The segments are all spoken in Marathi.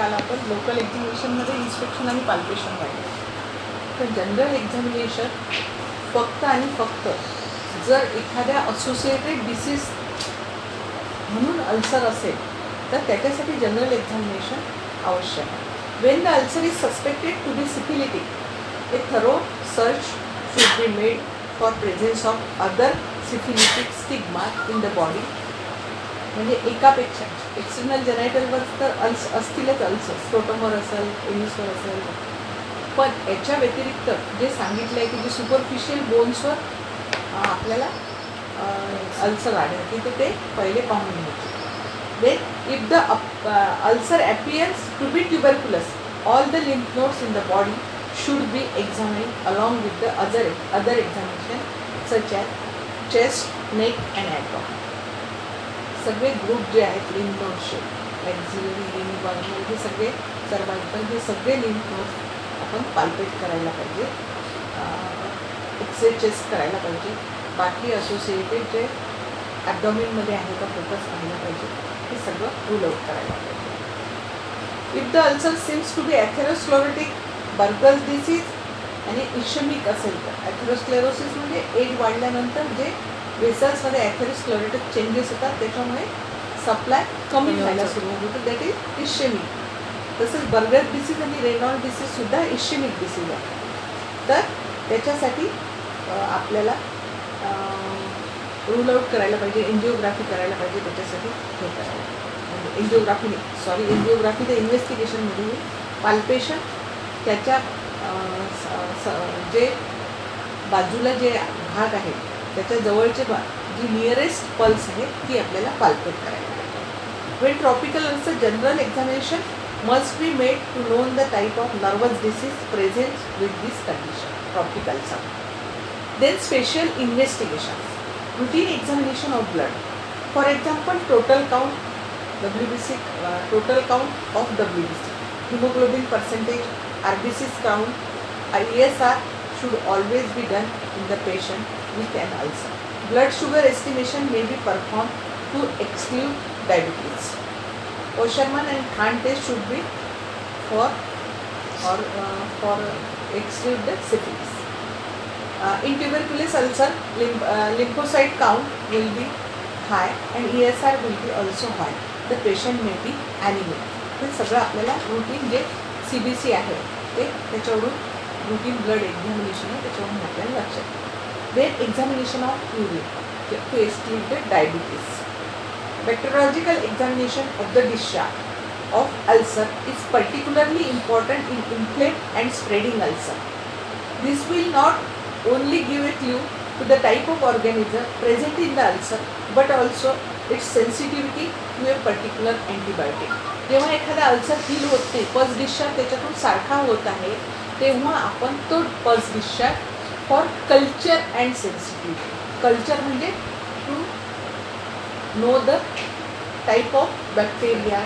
काल आपण लोकल एक्झामिनेशनमध्ये इन्स्पेक्शन आणि पाल्पेशन पाहिजे. तर जनरल एक्झामिनेशन फक्त आणि फक्त जर एखाद्या असोसिएटेड डिसीज म्हणून अल्सर असेल तर त्याच्यासाठी जनरल एक्झामिनेशन आवश्यक आहे. When the ulcer is suspected to be syphilitic, a thorough search should be made for presence of other syphilitic stigma in the body. म्हणजे एकापेक्षा एक्सटर्नल जेनायटलवर तर असतीलच अल्सर, स्क्रोटमवर असेल, एनिसवर असेल, पण याच्या व्यतिरिक्त जे सांगितलं आहे की जे सुपरफिशियल बोन्सवर आपल्याला अल्सर आढळते तर ते पहिले पाहून घ्यायचे. Then if the ulcer appears to be tuberculous, all the lymph nodes in the body should be examined along with the other examination such as chest, neck and abdomen. सगळे ग्रुप जे आहेत लिम्फ नोड्सचे, ॲक्झिलरी, लिम्फ, हे सगळे सर्वाइकल, हे सगळे लिम्फ नोड्स आपण पाल्पेट करायला पाहिजे, एक्सरे चेस्ट करायला पाहिजे. बाकी असोसिएटेड जे ॲब्डॉमिनमध्ये आहे का फोकस पाहायला पाहिजे, हे सगळं रूल आउट करायला पाहिजे. If the ulcer seems to be atherosclerotic, Buerger's disease आणि इशमिक असेल तर, ॲथेरोस्क्लेरोसिस म्हणजे एज वाढल्यानंतर जे वेसल्समध्ये ॲथेरोस्क्लेरोटिक चेंजेस होतात त्याच्यामुळे सप्लाय कमी व्हायला सुरुवात होते, दॅट इज इशमिक. तसंच बर्गर डिसीज आणि रेनॉल्ड डिसीजसुद्धा इशमिक डिसीज आहे. तर त्याच्यासाठी आपल्याला रूल आउट करायला पाहिजे, एन्जिओग्राफी करायला पाहिजे. त्याच्यासाठी हे करायला म्हणजे एन्जिओग्राफी तर इन्व्हेस्टिगेशनमध्ये होईल. पाल्पेशन त्याच्या जे बाजूला जे भाग आहे त्याच्या जवळचे जी नियरेस्ट पल्स आहे ती आपल्याला पाल्पेट करायला पाहिजे. When tropical ulcer general examination must be made to known the type of nervous disease present with this condition, tropical ulcer. Then special investigation, routine examination of blood. For example, total count WBC, total count of WBC, hemoglobin percentage, RBCs count, ESR should always be done in the patient with an ulcer. Blood sugar estimation may be performed to exclude diabetes. Osherman and Khan test should be for exclude the syphilis. In tuberculous ulcer, lymphocyte count will be high and ESR will be also high. The patient may be anemic. हे सगळं आपल्याला रूटीन जे CBC आहे ते त्याच्यावरून रूटीन ब्लड एक्झामिनेशन आहे त्याच्यावरून आपल्याला लक्षात. Then examination of urine to exclude the diabetes. Bacteriological examination of the discharge of ulcer is particularly important in inflamed and spreading ulcer. This will not only give a clue to the type of organism present in the ulcer but also its sensitivity to a particular antibiotic. जेव्हा एखादा अल्सर फील होत नाही, पल्स डिस्चार्ज त्याच्यातून सारखा होत आहे, तेव्हा आपण तो pus discharge for culture and sensitivity. Culture म्हणजे to know the type of bacteria,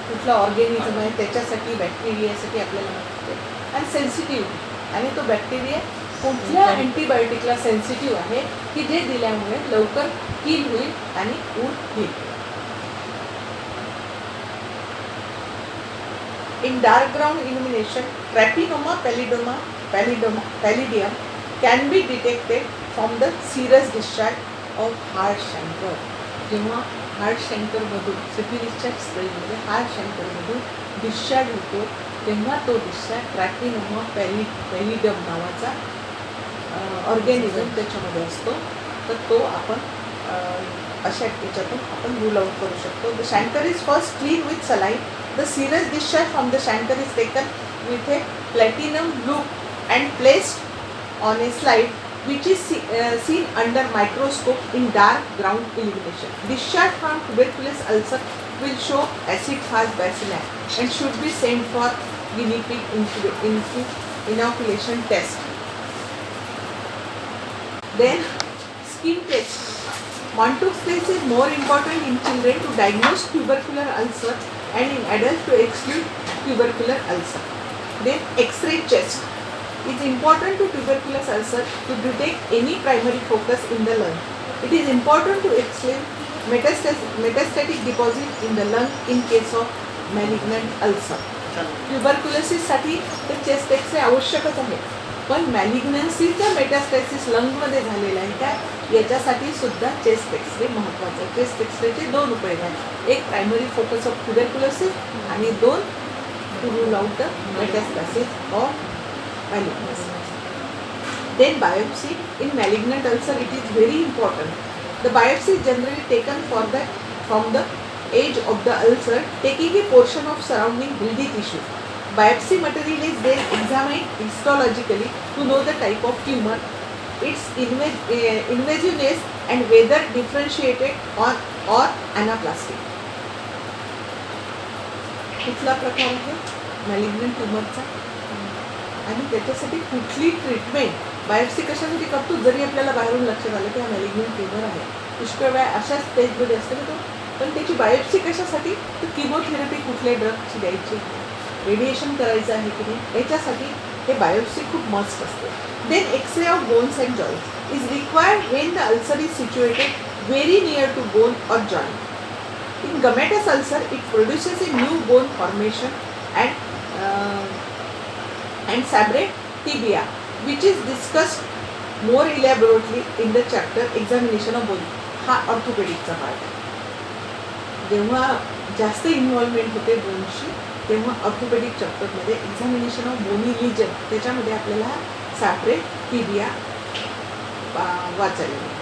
कुठला ऑर्गॅनिझम आहे त्याच्यासाठी, बॅक्टेरियासाठी आपल्याला माहिती. आणि सेन्सिटिव्हिटी, आणि तो बॅक्टेरिया कुठल्या अँटीबायोटिकला सेन्सिटिव्ह आहे की जे दिल्यामुळे लवकर किल होईल आणि ऊत घेईल. In dark ground illumination Treponema pallidum can be detected from the serous discharge of hard chancre. जेव्हा हार्ट शँकरमधून सिफिलिसच्या स्टेजमध्ये हार्ट शँकरमधून डिस्चार्ज होतो तेव्हा तो डिस्चार्ज ट्रॅपिनोमा पॅलिडियम नावाचा ऑर्गॅनिझम त्याच्यामध्ये असतो. तर तो आपण अशा याच्यातून आपण रूल आउट करू शकतो. The chancre is first clean with saline. The serous discharge from the chancre is taken with a platinum loop and placed on a slide which is seen under microscope in dark ground illumination. Discharge from tuberculous ulcer will show acid-fast bacilli and should be sent for guinea pig inoculation test. Then skin test. Montague's test is more important in children to diagnose tubercular ulcer and in adults to exclude tubercular ulcer. Then X-ray chest. It is important to tuberculous ulcer to detect any primary focus in the lung. It is important to exclude metastatic deposit in the lung in case of malignant ulcer. ट्युबरक्युलोसिससाठी ते चेस्ट एक्सरे आवश्यकच आहे, पण मॅलिग्नन्सीचा मेटास्टॅसिस लंगमध्ये झालेला आहे त्या याच्यासाठी सुद्धा चेस्ट एक्सरे महत्त्वाचा आहे. चेस्ट एक्सरेचे 2 उपयोग आहेत, एक प्रायमरी फोकस ऑफ ट्युबरक्युलोसिस आणि 2 to rule out the metastasis or malignancy. Then biopsy in malignant ulcer, it is very important. The biopsy is generally taken from the edge of the ulcer, taking a portion of surrounding healthy tissue. Biopsy material is then examined histologically to know the type of tumor, its invasiveness and whether differentiated or anaplastic. कुठला प्रकार आहे मॅलिग्नंट ट्युमरचा आणि त्याच्यासाठी कुठली ट्रीटमेंट. बायोप्सी कशासाठी करतो, जरी आपल्याला बाहेरून लक्षात आलं की हा मॅलिग्नंट ट्युमर आहे, पुष्कळ वेळा अशा स्टेजमध्ये असते तो, पण त्याची बायोप्सी कशासाठी, तर किमोथेरपी कुठल्या ड्रगची द्यायची, रेडिएशन करायचं आहे की नाही, याच्यासाठी हे बायोप्सी खूप मस्ट असते. Then x-ray of bones and joints is required when the ulcer is situated very near to bone or joint. In gummatous ulcer, it produces a new bone formation and separate tibia, which is discussed more elaborately in the chapter examination of bone. हा ऑर्थोपेडिकचा पार्ट आहे. जेव्हा जास्त इन्व्हॉल्वमेंट होते बोनशी, तेव्हा ऑर्थोपेडिक चॅप्टरमध्ये एक्झामिनेशन ऑफ बोनी लिजन, त्याच्यामध्ये आपल्याला सेपरेट टिबिया वाचायला.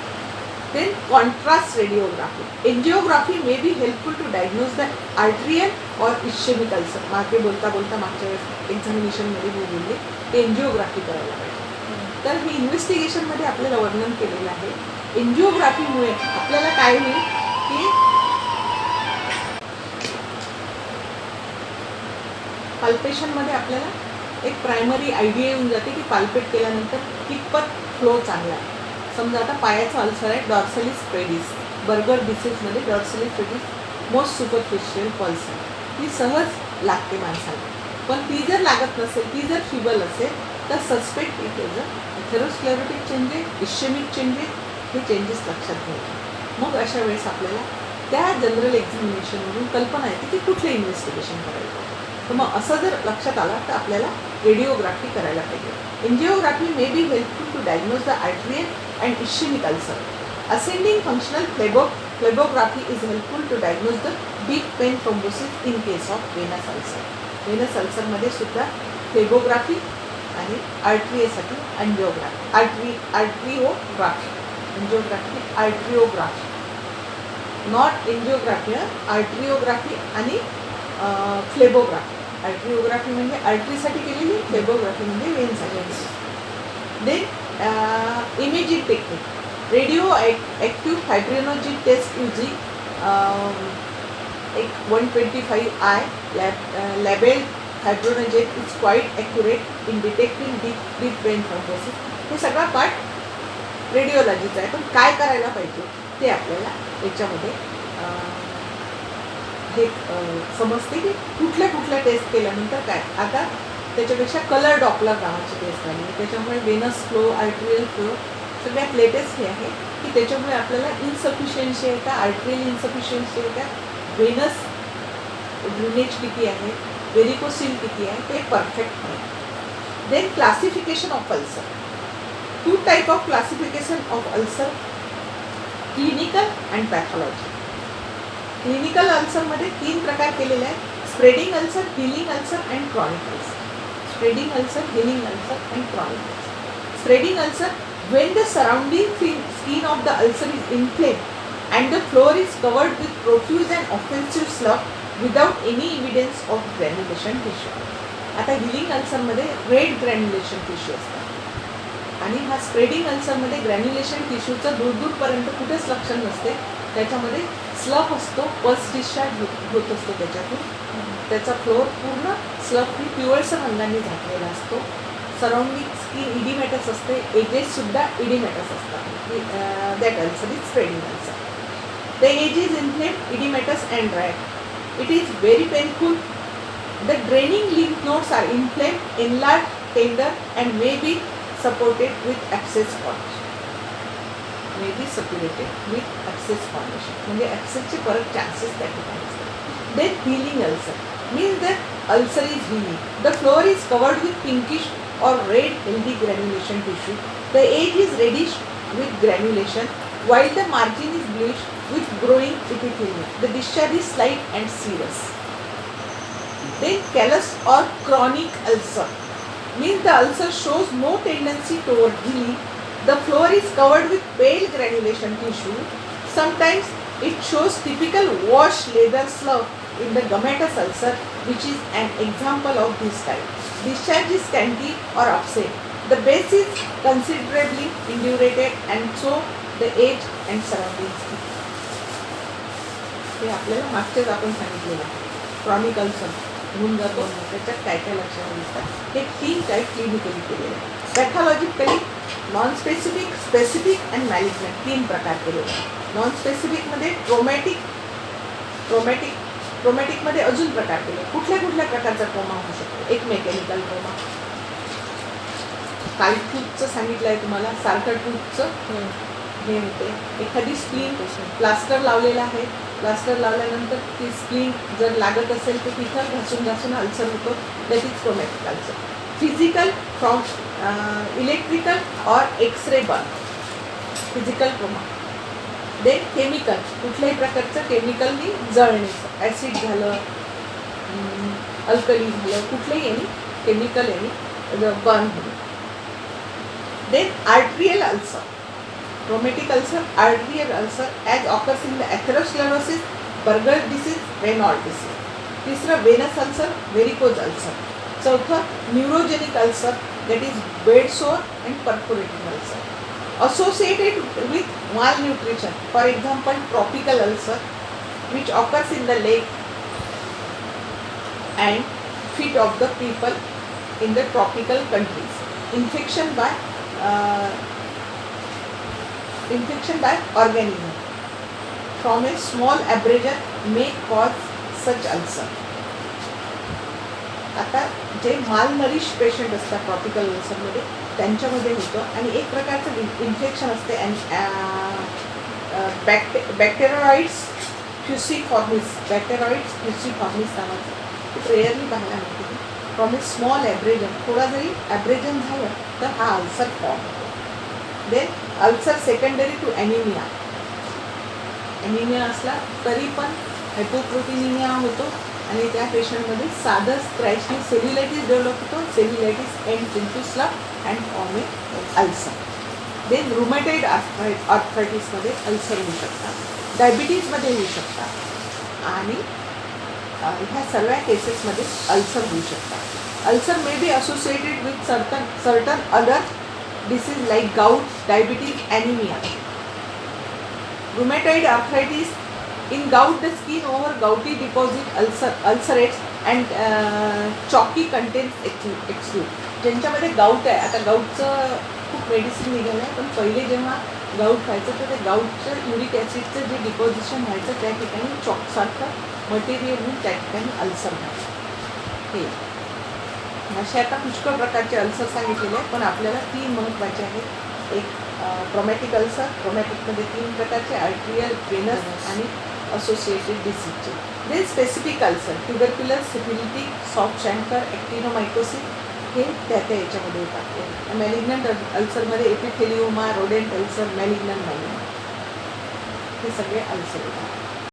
Then contrast radiography. Angiography may be helpful to diagnose the arterial or ischemic ulcer. मागे बोलता मागच्या एक्झामिनेशनमध्ये मी बोलले ते एन्जिओग्राफी करायला पाहिजे. तर हे इन्व्हेस्टिगेशनमध्ये आपल्याला वर्णन केलेलं आहे. एन्जिओग्राफीमुळे आपल्याला काय होईल की पाल्पेशनमध्ये आपल्याला एक प्रायमरी आयडिया येऊन जाते की पाल्पेट केल्यानंतर कितपत फ्लो चांगला आहे. समजा आता पायाचा अल्सर आहे, डॉर्सॅलिस पेडिस, बर्गर डिसीजमध्ये dorsalis pedis most superficial pulse आहे, ती सहज लागते माणसाला. पण ती जर लागत नसेल, ती जर फिबल असेल, तर suspect it is atherosclerotic changes, ischaemic changes, हे चेंजेस लक्षात घ्यायचे. मग अशा वेळेस आपल्याला त्या जनरल एक्झामिनेशनवरून कल्पना येते की कुठले इन्व्हेस्टिगेशन करायचं. तर मग असं जर लक्षात आलं तर आपल्याला रेडिओग्राफी करायला पाहिजे. Angiography may be helpful to diagnose the arterial and ischemic ulcer. Ascending functional phlebography is helpful to diagnose the deep vein thrombosis in case of venous ulcer. Venous ulcer मध्ये सुद्धा फ्लेबोग्राफी आणि आर्टरीसाठी angiography, arteriography, not angiography, arteriography आणि फ्लेबोग्राफी. आर्ट्रिओग्राफी म्हणजे आर्टरीसाठी केलेली, फ्लेबोग्राफी म्हणजे वेनसाठी. Then imaging technique. Radioactive fibrinogen test using 125I labeled fibrinogen is quite accurate in detecting deep vein thrombosis. हे सगळा पार्ट रेडिओलॉजीचा आहे, पण काय करायला पाहिजे ते आपल्याला याच्यामध्ये हे समजते की कुठल्या टेस्ट केल्यानंतर काय. आता त्याच्यापेक्षा कलर डॉपलर नावाची टेस्ट आली, त्याच्यामुळे वेनस फ्लो, आर्टरियल फ्लो सगळ्यात लेटेस्ट हे आहे की त्याच्यामुळे आपल्याला इन्सफिशियन्सी आहे का, आर्टरियल इन्सफिशियन्सी आहे का, वेनस ड्रेनेज किती आहे, व्हेरिकोसिल किती आहे, ते परफेक्ट आहे. Then classification of ulcer. 2 type of classification of ulcer, clinical and pathology. Clinical अल्सरमध्ये 3 प्रकार केलेले आहेत: spreading ulcer, healing ulcer and chronic ulcer. Spreading ulcer, healing ulcer and chronic ulcer. Spreading ulcer, when the surrounding skin of the ulcer is inflamed and the floor is covered with profuse and offensive slough without any evidence of granulation tissue. आता हिलिंग अल्सरमध्ये रेड ग्रॅन्युलेशन टिश्यू असतात आणि हा स्प्रेडिंग अल्सरमध्ये ग्रॅन्युलेशन टिश्यूचं दूरपर्यंत कुठेच लक्षण नसते. त्याच्यामध्ये स्लफ असतो, पल्स डिस्चार्ज होत असतो त्याच्यातून, त्याचा फ्लोअर पूर्ण स्लफनी पिवळसर रंगाने झाकलेला असतो. सराउंडिंग स्किन इडिमॅटस असते, एजेससुद्धा इडिमॅटस असतात. That ulcer is spreading ulcer. The edge is inflamed, oedematous and dry. It is very painful. The draining lymph nodes are inflamed, enlarged, tender and may be supported with abscess formation. May be supported with abscess formation. म्हणजे abscessचे परत चान्सेस त्या ठिकाणी असतात. Then healing ulcer. means the ulcer is healing. The floor is covered with pinkish or red healthy granulation tissue. The edge is reddish with granulation, while the margin is bluish with growing epithelium. The discharge is slight and serous. Then callus or chronic ulcer means the ulcer shows no tendency toward healing. The floor is covered with pale granulation tissue. Sometimes it shows typical washed leather slough in the gummatous ulcer, which is an example of this type. Discharge is scanty or upset. The base is considerably indurated and so the edge and surroundings. हे आपल्याला मागच्याच आपण सांगितलेलं आहे. क्रॉनिक अल्सर म्हणून जर बोललो त्याच्यात काय काय लक्षात दिसतात. हे 3 टाईप क्लिनिकली केलेले आहेत. पॅथॉलॉजिकली non specific, specific and malignant 3 प्रकार केलेले आहेत. नॉन स्पेसिफिकमध्ये ट्रोमॅटिकमध्ये अजून प्रकार केले. कुठल्या प्रकारचा ट्रोमा होऊ शकतो. एक मेकॅनिकल ट्रोमा, कालटूथचं सांगितलं आहे तुम्हाला, सारखटूथचं हे होते. एखादी स्प्लिन प्लास्टर लावलेला आहे, प्लास्टर लावल्यानंतर ती स्प्लिन जर लागत असेल तर तिथं घासून अल्सर होतो. That is traumatic ulcer. Physical from electrical और x-ray burn, physical trauma. Then chemical, कुठल्याही प्रकारचं केमिकलनी जळणे, ॲसिड झालं, अल्कली झालं, कुठल्याही यांनी केमिकल यांनी बर्न होणे. Then arterial ulcer, traumatic ulcer, arterial ulcer as occurs in the atherosclerosis, Buerger disease, Raynaud disease. तिसरं वेनस अल्सर, व्हेरिकोज अल्सर. चौथं neurogenic ulcer, that is bed sore and perforating ulcer. Associated with malnutrition, for example tropical ulcer which occurs in the leg and feet of the people in the tropical countries. Infection by organism from a small abrasion may cause such ulcer. आता जे मालनरिश पेशंट असतात ट्रॉपिकल अल्सरमध्ये त्यांच्यामध्ये होतं. आणि एक प्रकारचं इन्फेक्शन असते बॅक्टेरॉइड्स फ्युसिफॉर्मिस नावाचं. ते रेअरली पाहायला मिळते. फ्रॉम ए स्मॉल ॲब्रेजन, थोडा जरी ॲब्रेजन झालं तर हा अल्सर फॉर्म होतो. Then ulcer secondary to anaemia असला तरी पण हायपोप्रोटीनिमिया होतो आणि त्या पेशंटमध्ये साधं स्क्रॅचनी सेल्युलायटिस डेव्हलप होतो. Cellulitis ends into slough and form a ulcer. Then rheumatoid आर्थरायटिसमध्ये अल्सर होऊ शकतात, डायबिटीजमध्ये होऊ शकतात आणि ह्या सर्व केसेसमध्ये अल्सर होऊ शकतात. Ulcer may be associated with certain other disease like gout, diabetes, anaemia. Rheumatoid arthritis, in gout the skin over gouty deposit ulcerates and chalky contents exude. ज्यांच्यामध्ये गाऊट आहे, आता गाऊटचं खूप मेडिसिन निघालं आहे, पण पहिले जेव्हा गाऊट व्हायचं तर ते गाऊटचं युरिक ॲसिडचं जे डिपॉझिशन व्हायचं त्या ठिकाणी चॉकसारखं मटेरियल होऊन त्या ठिकाणी अल्सर व्हायचं. हे असे आता पुष्कळ प्रकारचे अल्सर सांगितलेले आहेत, पण आपल्याला 3 महत्त्वाचे आहेत. एक ट्रोमॅटिक अल्सर, ट्रोमॅटिकमध्ये 3 प्रकारचे, आर्ट्रियल, वेनस आणि असोसिएटेड डिसीजचे. Then specific ulcer, tubercular, syphilitic, soft chancre, actinomycosis हे त्या याच्यामध्ये येतात. मॅलिग्नंट अल्सरमध्ये एपिथेलिओमा, रोडेंट अल्सर, मॅलिग्नंट हे सगळे अल्सर येतात.